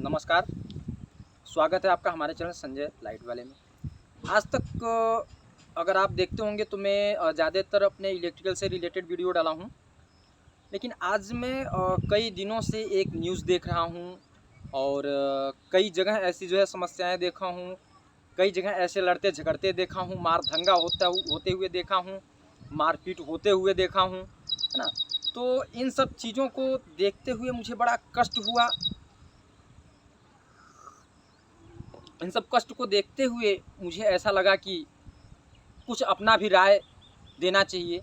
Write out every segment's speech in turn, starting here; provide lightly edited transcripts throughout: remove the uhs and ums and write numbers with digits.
नमस्कार, स्वागत है आपका हमारे चैनल संजय लाइट वाले में। आज तक अगर आप देखते होंगे तो मैं ज़्यादातर अपने इलेक्ट्रिकल से रिलेटेड वीडियो डाला हूँ, लेकिन आज मैं कई दिनों से एक न्यूज़ देख रहा हूँ और कई जगह ऐसी जो है समस्याएं देखा हूँ, कई जगह ऐसे लड़ते झगड़ते देखा हूँ, मार दंगा होते हुए देखा हूँ, मारपीट होते हुए देखा हूँ, है ना। तो इन सब चीज़ों को देखते हुए मुझे बड़ा कष्ट हुआ। इन सब कष्ट को देखते हुए मुझे ऐसा लगा कि कुछ अपना भी राय देना चाहिए,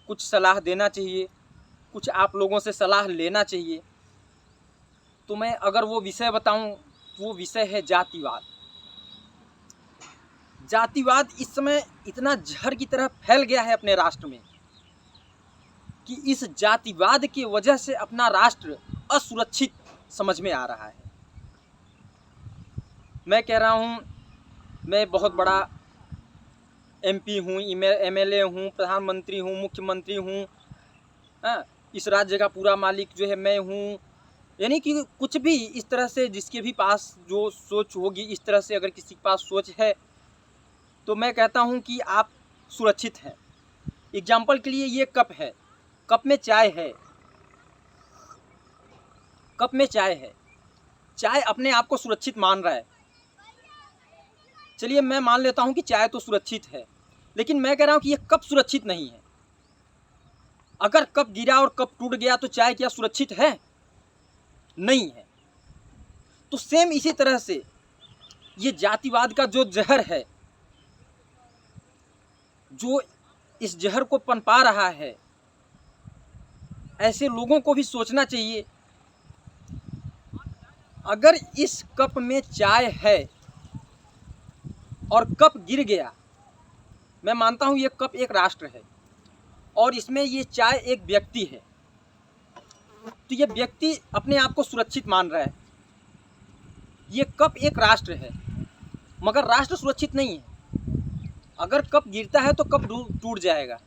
कुछ सलाह देना चाहिए, कुछ आप लोगों से सलाह लेना चाहिए। तो मैं अगर वो विषय बताऊं तो वो विषय है जातिवाद। जातिवाद इस समय इतना जहर की तरह फैल गया है अपने राष्ट्र में कि इस जातिवाद की वजह से अपना राष्ट्र असुरक्षित समझ में आ रहा है। मैं कह रहा हूँ, मैं बहुत बड़ा एमपी हूँ, एमएलए हूँ, प्रधानमंत्री हूँ, मुख्यमंत्री हूँ, इस राज्य का पूरा मालिक जो है मैं हूँ। यानी कि कुछ भी इस तरह से जिसके भी पास जो सोच होगी, इस तरह से अगर किसी के पास सोच है तो मैं कहता हूँ कि आप सुरक्षित हैं। एग्जाम्पल के लिए ये कप है, कप में चाय है, कप में चाय है, चाय अपने आप को सुरक्षित मान रहा है। चलिए मैं मान लेता हूँ कि चाय तो सुरक्षित है, लेकिन मैं कह रहा हूँ कि ये कप सुरक्षित नहीं है। अगर कप गिरा और कप टूट गया तो चाय क्या सुरक्षित है? नहीं है। तो सेम इसी तरह से ये जातिवाद का जो जहर है, जो इस जहर को पनपा रहा है, ऐसे लोगों को भी सोचना चाहिए। अगर इस कप में चाय है और कप गिर गया, मैं मानता हूं ये कप एक राष्ट्र है और इसमें ये चाय एक व्यक्ति है, तो ये व्यक्ति अपने आप को सुरक्षित मान रहा है। ये कप एक राष्ट्र है मगर राष्ट्र सुरक्षित नहीं है। अगर कप गिरता है तो कप टूट जाएगा,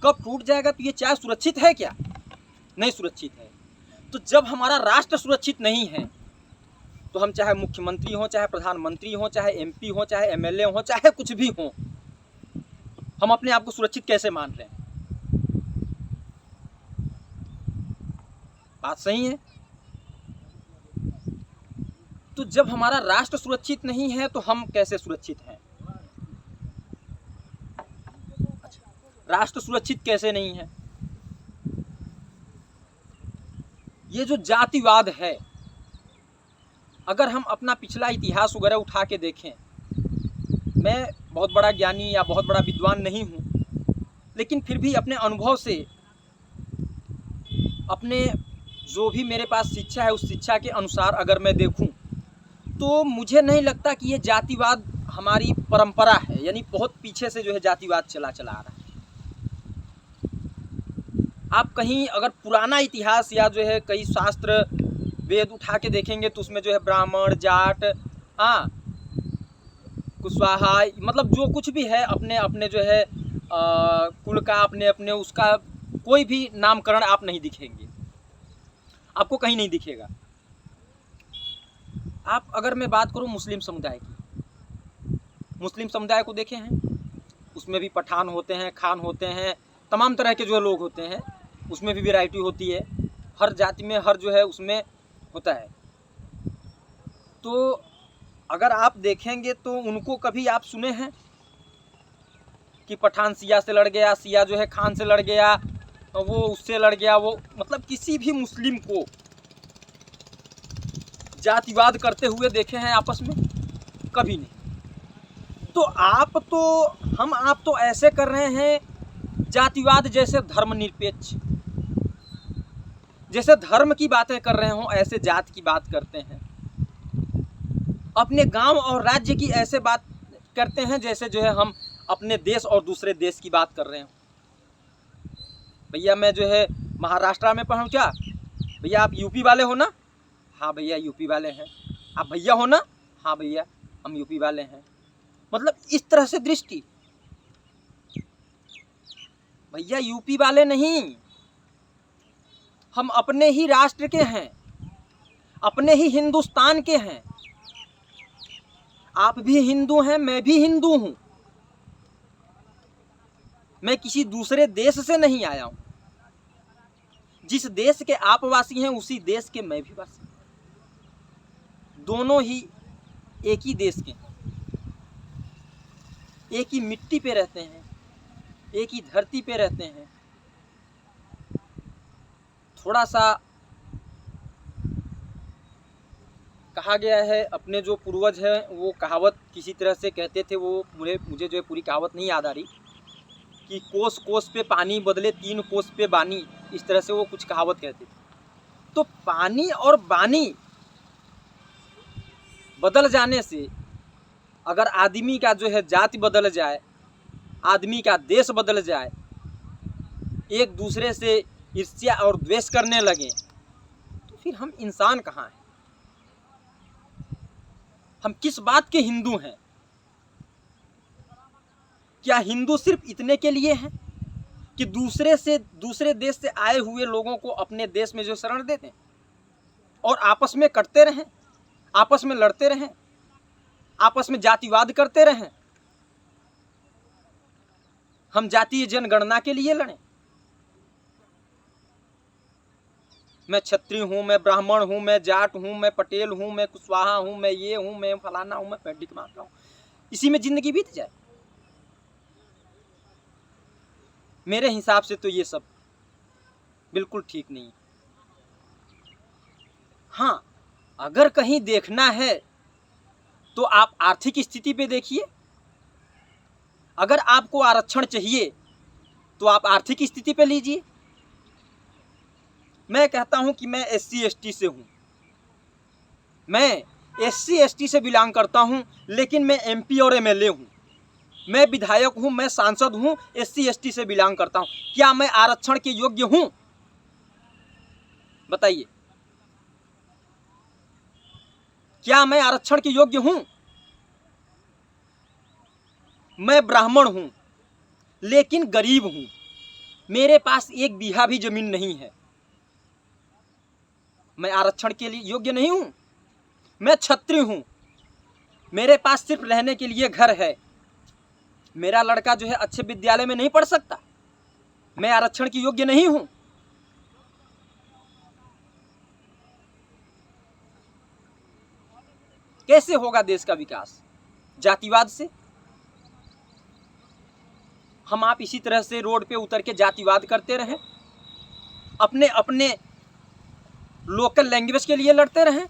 कप टूट जाएगा तो ये चाय सुरक्षित है क्या? नहीं सुरक्षित है। तो जब हमारा राष्ट्र सुरक्षित नहीं है तो हम चाहे मुख्यमंत्री हो, चाहे प्रधानमंत्री हो, चाहे एमपी हो, चाहे एमएलए हो, चाहे कुछ भी हो, हम अपने आप को सुरक्षित कैसे मान रहे हैं? बात सही है। तो जब हमारा राष्ट्र सुरक्षित नहीं है तो हम कैसे सुरक्षित हैं? राष्ट्र सुरक्षित कैसे नहीं है? ये जो जातिवाद है, अगर हम अपना पिछला इतिहास वगैरह उठा के देखें, मैं बहुत बड़ा ज्ञानी या बहुत बड़ा विद्वान नहीं हूँ, लेकिन फिर भी अपने अनुभव से, अपने जो भी मेरे पास शिक्षा है उस शिक्षा के अनुसार अगर मैं देखूं तो मुझे नहीं लगता कि ये जातिवाद हमारी परंपरा है। यानी बहुत पीछे से जो है जातिवाद चला आ रहा है। आप कहीं अगर पुराना इतिहास या जो है कई शास्त्र वेद उठा के देखेंगे तो उसमें जो है ब्राह्मण, जाट, कुशवाहा, मतलब जो कुछ भी है अपने अपने जो है कुल का, अपने अपने उसका कोई भी नामकरण आप नहीं दिखेंगे, आपको कहीं नहीं दिखेगा। आप अगर मैं बात करूं मुस्लिम समुदाय की, मुस्लिम समुदाय को देखे हैं, उसमें भी पठान होते हैं, खान होते हैं, तमाम तरह के जो लोग होते हैं, उसमें भी वैरायटी होती है। हर जाति में हर जो है उसमें होता है। तो अगर आप देखेंगे तो उनको कभी आप सुने हैं कि पठान सिया से लड़ गया, सिया जो है खान से लड़ गया, वो उससे लड़ गया, वो मतलब किसी भी मुस्लिम को जातिवाद करते हुए देखे हैं आपस में? कभी नहीं। तो आप तो ऐसे कर रहे हैं जातिवाद जैसे धर्मनिरपेक्ष, जैसे धर्म की बातें कर रहे हो ऐसे जात की बात करते हैं। अपने गांव और राज्य की ऐसे बात करते हैं जैसे जो है हम अपने देश और दूसरे देश की बात कर रहे हैं। भैया मैं जो है महाराष्ट्र में पहुंचा, भैया आप यूपी वाले हो ना? हाँ भैया यूपी वाले हैं। आप भैया हो ना? हाँ भैया हम यूपी वाले हैं। मतलब इस तरह से दृष्टि। भैया यूपी वाले नहीं, हम अपने ही राष्ट्र के हैं। अपने ही हिंदुस्तान के हैं। आप भी हिंदू हैं, मैं भी हिंदू हूं। मैं किसी दूसरे देश से नहीं आया हूं। जिस देश के आप वासी हैं उसी देश के मैं भी वासी हूं। दोनों ही एक ही देश के हैं, एक ही मिट्टी पे रहते हैं, एक ही धरती पे रहते हैं। थोड़ा सा कहा गया है, अपने जो पूर्वज हैं वो कहावत किसी तरह से कहते थे, वो मुझे जो है पूरी कहावत नहीं याद आ रही, कि कोस कोस पे पानी बदले 3 कोस पे बानी, इस तरह से वो कुछ कहावत कहते थे। तो पानी और बानी बदल जाने से अगर आदमी का जो है जाति बदल जाए, आदमी का देश बदल जाए, एक दूसरे से ईर्ष्या और द्वेष करने लगे, तो फिर हम इंसान कहाँ हैं? हम किस बात के हिंदू हैं? क्या हिंदू सिर्फ इतने के लिए हैं कि दूसरे देश से आए हुए लोगों को अपने देश में जो शरण देते हैं और आपस में कटते रहें, आपस में लड़ते रहें, आपस में जातिवाद करते रहें? हम जातीय जनगणना के लिए लड़ें? मैं क्षत्रिय हूं, मैं ब्राह्मण हूं, मैं जाट हूं, मैं पटेल हूं, मैं कुशवाहा हूं, मैं ये हूं, मैं फलाना हूं, मैं पैडिक मारता हूं, इसी में जिंदगी बीत जाए? मेरे हिसाब से तो ये सब बिल्कुल ठीक नहीं। हाँ, अगर कहीं देखना है तो आप आर्थिक स्थिति पे देखिए। अगर आपको आरक्षण चाहिए तो आप आर्थिक स्थिति पे लीजिए। मैं कहता हूं कि मैं SC ST से हूं, मैं SC ST से बिलोंग करता हूं, लेकिन मैं MP और MLA हूं, मैं विधायक हूं, मैं सांसद हूं, SC ST से बिलोंग करता हूं। क्या मैं आरक्षण के योग्य हूं? बताइए, क्या मैं आरक्षण के योग्य हूं? मैं ब्राह्मण हूं, लेकिन गरीब हूं, मेरे पास 1 बीघा भी जमीन नहीं है, मैं आरक्षण के लिए योग्य नहीं हूं? मैं क्षत्रिय हूं, मेरे पास सिर्फ रहने के लिए घर है, मेरा लड़का जो है अच्छे विद्यालय में नहीं पढ़ सकता, मैं आरक्षण की योग्य नहीं हूं? कैसे होगा देश का विकास? जातिवाद से? हम आप इसी तरह से रोड पे उतर के जातिवाद करते रहें, अपने अपने लोकल लैंग्वेज के लिए लड़ते रहें?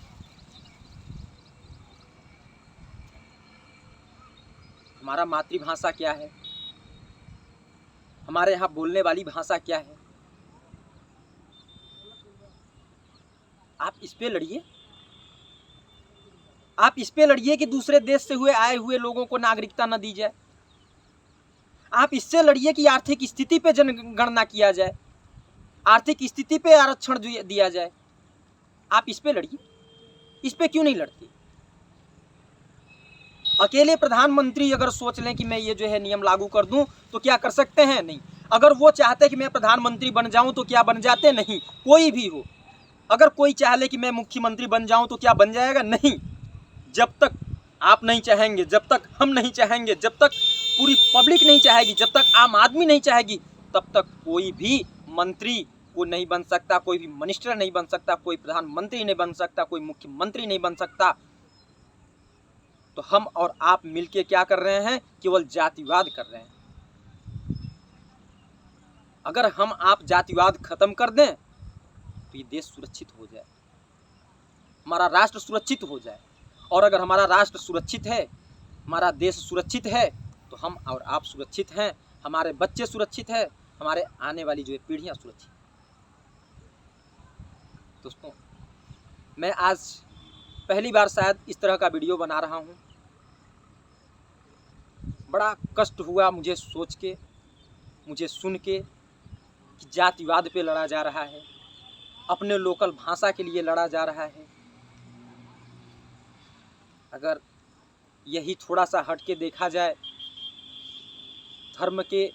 हमारा मातृभाषा क्या है? हमारे यहाँ बोलने वाली भाषा क्या है? आप इस पे लड़िए। आप इस पे लड़िए कि दूसरे देश से आए हुए लोगों को नागरिकता न दी जाए। आप इससे लड़िए कि आर्थिक स्थिति पे जनगणना किया जाए, आर्थिक स्थिति पे आरक्षण दिया जाए। आप इस पे लड़िए, इस पे क्यों नहीं लड़ते? अकेले प्रधानमंत्री अगर सोच लें कि मैं ये जो है नियम लागू कर दूं तो क्या कर सकते हैं? नहीं। अगर वो चाहते कि मैं प्रधानमंत्री बन जाऊं तो क्या बन जाते? नहीं। कोई भी हो, अगर कोई चाह ले कि मैं मुख्यमंत्री बन जाऊं तो क्या बन जाएगा? नहीं। जब तक आप नहीं चाहेंगे, जब तक हम नहीं चाहेंगे, जब तक पूरी पब्लिक नहीं चाहेगी, जब तक आम आदमी नहीं चाहेगी, तब तक कोई भी मंत्री को नहीं बन सकता, कोई भी मिनिस्टर नहीं बन सकता, कोई प्रधानमंत्री नहीं बन सकता, कोई मुख्यमंत्री नहीं बन सकता। तो हम और आप मिलके क्या कर रहे हैं? केवल जातिवाद कर रहे हैं। अगर हम आप जातिवाद खत्म कर दें तो ये देश सुरक्षित हो जाए, हमारा राष्ट्र सुरक्षित हो जाए। और अगर हमारा राष्ट्र सुरक्षित है, हमारा देश सुरक्षित है, तो हम और आप सुरक्षित हैं, हमारे बच्चे सुरक्षित हैं, हमारे आने वाली जो है पीढ़ियां सुरक्षित। दोस्तों, मैं आज पहली बार शायद इस तरह का वीडियो बना रहा हूं। बड़ा कष्ट हुआ मुझे सोच के, मुझे सुन के कि जातिवाद पे लड़ा जा रहा है, अपने लोकल भाषा के लिए लड़ा जा रहा है। अगर यही थोड़ा सा हट के देखा जाए, धर्म के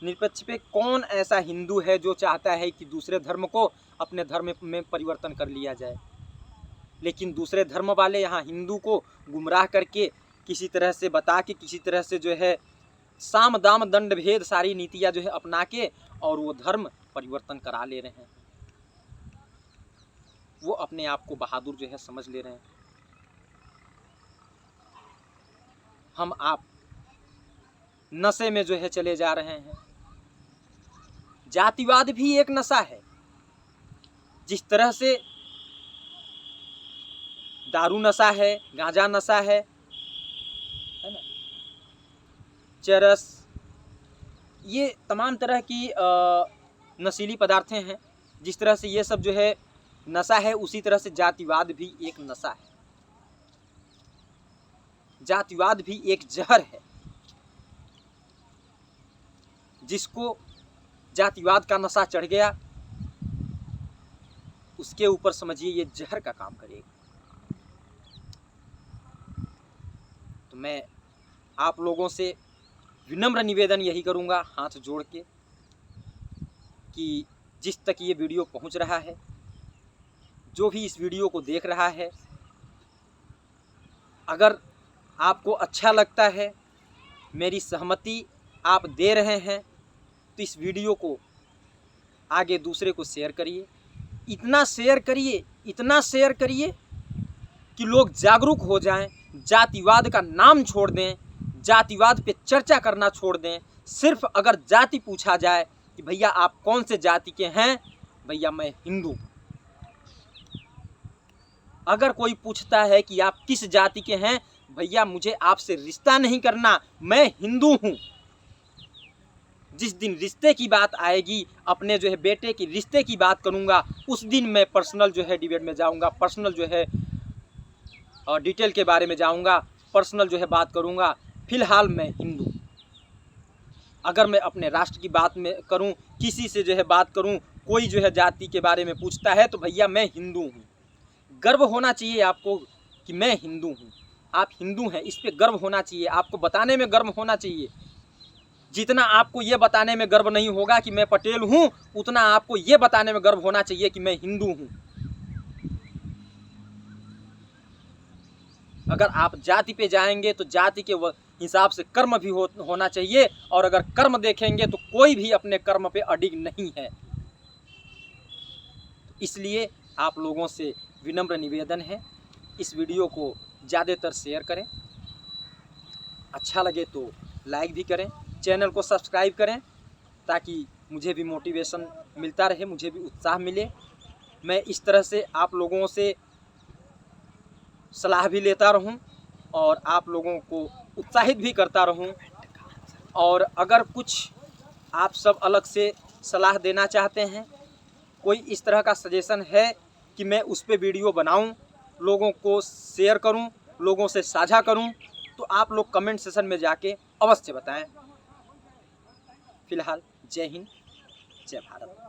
निरपेक्ष पे कौन ऐसा हिंदू है जो चाहता है कि दूसरे धर्म को अपने धर्म में परिवर्तन कर लिया जाए? लेकिन दूसरे धर्म वाले यहाँ हिंदू को गुमराह करके किसी तरह से बता के, किसी तरह से जो है साम दाम दंड भेद सारी नीतियाँ जो है अपना के और वो धर्म परिवर्तन करा ले रहे हैं। वो अपने आप को बहादुर जो है समझ ले रहे हैं। हम आप नशे में जो है चले जा रहे हैं। जातिवाद भी एक नशा है। जिस तरह से दारू नशा है, गांजा नशा है ना, चरस, ये तमाम तरह की नशीली पदार्थें हैं। जिस तरह से ये सब जो है नशा है, उसी तरह से जातिवाद भी एक नशा है। जातिवाद भी एक जहर है। जिसको जातिवाद का नशा चढ़ गया, उसके ऊपर समझिए ये जहर का काम करेगा। तो मैं आप लोगों से विनम्र निवेदन यही करूंगा, हाथ जोड़ के, कि जिस तक ये वीडियो पहुंच रहा है, जो भी इस वीडियो को देख रहा है, अगर आपको अच्छा लगता है, मेरी सहमति आप दे रहे हैं, तो इस वीडियो को आगे दूसरे को शेयर करिए। इतना शेयर करिए, इतना शेयर करिए कि लोग जागरूक हो जाएं, जातिवाद का नाम छोड़ दें, जातिवाद पे चर्चा करना छोड़ दें। सिर्फ अगर जाति पूछा जाए कि भैया आप कौन से जाति के हैं, भैया मैं हिंदू। अगर कोई पूछता है कि आप किस जाति के हैं, भैया मुझे आपसे रिश्ता नहीं करना, मैं हिंदू हूँ। जिस दिन रिश्ते की बात आएगी, अपने जो है बेटे की रिश्ते की बात करूँगा, उस दिन मैं पर्सनल जो है डिबेट में जाऊँगा, पर्सनल जो है डिटेल के बारे में जाऊँगा, पर्सनल जो है बात करूँगा। फिलहाल मैं हिंदू। अगर मैं अपने राष्ट्र की बात में करूँ, किसी से जो है बात करूँ, कोई जो है जाति के बारे में पूछता है, तो भैया मैं हिंदू हूँ। गर्व होना चाहिए आपको कि मैं हिंदू हूँ। आप हिंदू हैं, इस पे गर्व होना चाहिए, आपको बताने में गर्व होना चाहिए। जितना आपको ये बताने में गर्व नहीं होगा कि मैं पटेल हूँ, उतना आपको ये बताने में गर्व होना चाहिए कि मैं हिंदू हूँ। अगर आप जाति पे जाएंगे तो जाति के हिसाब से कर्म भी होना चाहिए, और अगर कर्म देखेंगे तो कोई भी अपने कर्म पे अडिग नहीं है। इसलिए आप लोगों से विनम्र निवेदन है, इस वीडियो को ज़्यादातर शेयर करें, अच्छा लगे तो लाइक भी करें, चैनल को सब्सक्राइब करें, ताकि मुझे भी मोटिवेशन मिलता रहे, मुझे भी उत्साह मिले। मैं इस तरह से आप लोगों से सलाह भी लेता रहूं और आप लोगों को उत्साहित भी करता रहूं। और अगर कुछ आप सब अलग से सलाह देना चाहते हैं, कोई इस तरह का सजेशन है कि मैं उस पर वीडियो बनाऊं, लोगों को शेयर करूं, लोगों से साझा करूं, तो आप लोग कमेंट सेशन में जाके अवश्य बताएं। फिलहाल जय हिंद, जय भारत।